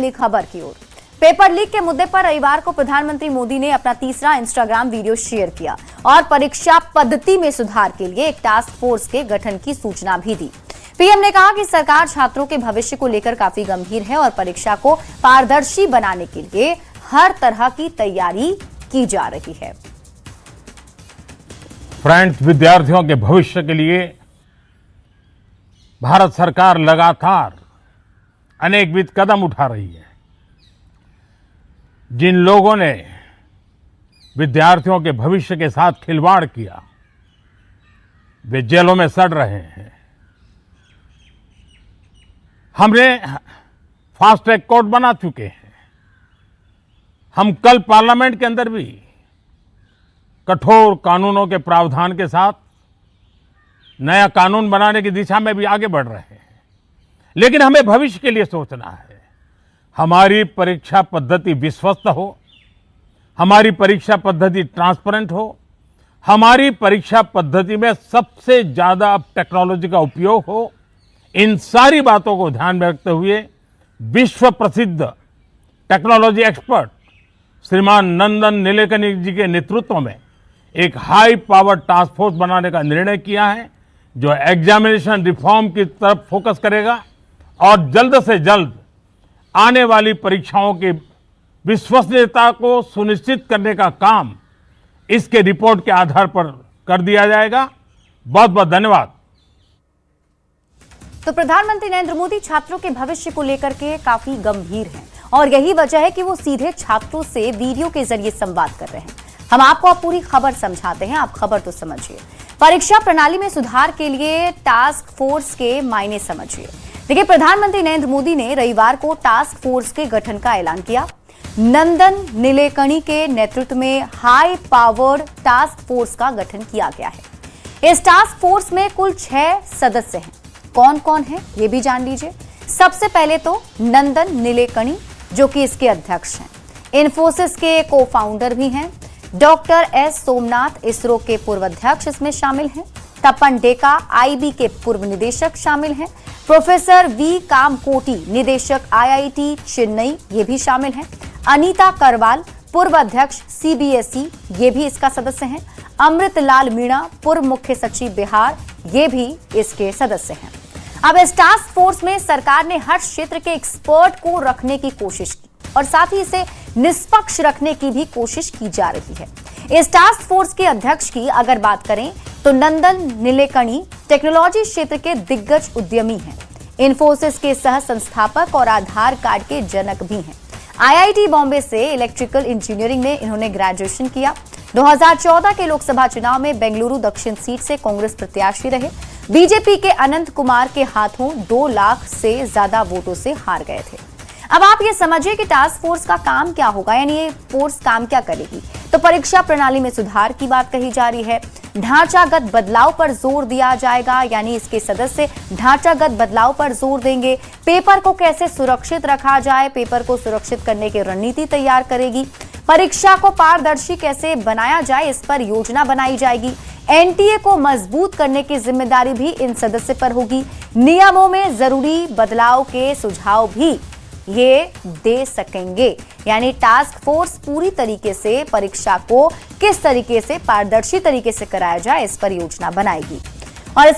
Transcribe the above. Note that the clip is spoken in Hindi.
अगली खबर की ओर। पेपर लीक के मुद्दे पर रविवार को प्रधानमंत्री मोदी ने अपना तीसरा इंस्टाग्राम वीडियो शेयर किया और परीक्षा पद्धति में सुधार के लिए एक टास्क फोर्स के गठन की सूचना भी दी। पीएम ने कहा कि सरकार छात्रों के भविष्य को लेकर काफी गंभीर है और परीक्षा को पारदर्शी बनाने के लिए हर तरह की तैयारी की जा रही है। फ्रेंड्स, विद्यार्थियों के भविष्य के लिए भारत सरकार लगातार अनेकविध कदम उठा रही है। जिन लोगों ने विद्यार्थियों के भविष्य के साथ खिलवाड़ किया, वे जेलों में सड़ रहे हैं। हमने फास्ट ट्रैक कोर्ट बना चुके हैं। हम कल पार्लियामेंट के अंदर भी कठोर कानूनों के प्रावधान के साथ नया कानून बनाने की दिशा में भी आगे बढ़ रहे हैं। लेकिन हमें भविष्य के लिए सोचना है। हमारी परीक्षा पद्धति विश्वस्त हो, हमारी परीक्षा पद्धति ट्रांसपेरेंट हो, हमारी परीक्षा पद्धति में सबसे ज्यादा टेक्नोलॉजी का उपयोग हो। इन सारी बातों को ध्यान में रखते हुए विश्व प्रसिद्ध टेक्नोलॉजी एक्सपर्ट श्रीमान नंदन नीलेकनी जी के नेतृत्व में एक हाई पावर टास्क फोर्स बनाने का निर्णय किया है, जो एग्जामिनेशन रिफॉर्म की तरफ फोकस करेगा और जल्द से जल्द आने वाली परीक्षाओं की विश्वसनीयता को सुनिश्चित करने का काम इसके रिपोर्ट के आधार पर कर दिया जाएगा। बहुत बहुत धन्यवाद। तो प्रधानमंत्री नरेंद्र मोदी छात्रों के भविष्य को लेकर के काफी गंभीर हैं और यही वजह है कि वो सीधे छात्रों से वीडियो के जरिए संवाद कर रहे हैं। हम आपको अब पूरी खबर समझाते हैं, आप खबर तो समझिए। परीक्षा प्रणाली में सुधार के लिए टास्क फोर्स के मायने समझिए। देखिए, प्रधानमंत्री नरेंद्र मोदी ने रविवार को टास्क फोर्स के गठन का ऐलान किया। नंदन नीलेकनी के नेतृत्व में हाई पावर्ड टास्क फोर्स का गठन किया गया है। इस टास्क फोर्स में कुल 6 सदस्य हैं। कौन कौन है ये भी जान लीजिए। सबसे पहले तो नंदन नीलेकनी, जो कि इसके अध्यक्ष हैं। इन्फोसिस के को फाउंडर भी हैं। डॉक्टर एस सोमनाथ, इसरो के पूर्व अध्यक्ष, इसमें शामिल हैं। तपन डेका, आईबी के पूर्व निदेशक शामिल हैं। प्रोफेसर वी कामकोटी, निदेशक आईआईटी चेन्नई, ये भी शामिल हैं। अनीता करवाल, पूर्व अध्यक्ष सीबीएसई, ये भी इसका सदस्य हैं। अमृतलाल मीणा, पूर्व मुख्य सचिव बिहार, ये भी इसके सदस्य हैं। अब इस टास्क फोर्स में सरकार ने हर क्षेत्र के एक्सपर्ट को रखने की कोशिश की और साथ ही इसे निष्पक्ष रखने की भी कोशिश की जा रही है। इस टास्क फोर्स के अध्यक्ष की अगर बात करें तो नंदन नीलेकनी टेक्नोलॉजी क्षेत्र के दिग्गज उद्यमी हैं। इन्फोसिस के सह संस्थापक और आधार कार्ड के जनक भी हैं। आईआईटी बॉम्बे से इलेक्ट्रिकल इंजीनियरिंग में इन्होंने ग्रेजुएशन किया। 2014 के लोकसभा चुनाव में बेंगलुरु दक्षिण सीट से कांग्रेस प्रत्याशी रहे। बीजेपी के अनंत कुमार के हाथों 2 लाख से ज्यादा वोटों से हार गए थे। अब आप ये समझिए कि टास्क फोर्स का काम क्या होगा, यानी ये फोर्स काम क्या करेगी। तो परीक्षा प्रणाली में सुधार की बात कही जा रही है। ढांचागत बदलाव पर जोर दिया जाएगा, यानी इसके सदस्य ढांचागत बदलाव पर जोर देंगे। पेपर को कैसे सुरक्षित रखा जाए, पेपर को सुरक्षित करने की रणनीति तैयार करेगी। परीक्षा को पारदर्शी कैसे बनाया जाए, इस पर योजना बनाई जाएगी। एनटीए को मजबूत करने की जिम्मेदारी भी इन सदस्य पर होगी। नियमों में जरूरी बदलाव के सुझाव भी ये दे सकेंगे, यानी टास्क फोर्स पूरी तरीके से परीक्षा को किस तरीके से पारदर्शी तरीके से कराया जाए, इस पर योजना बनाएगी।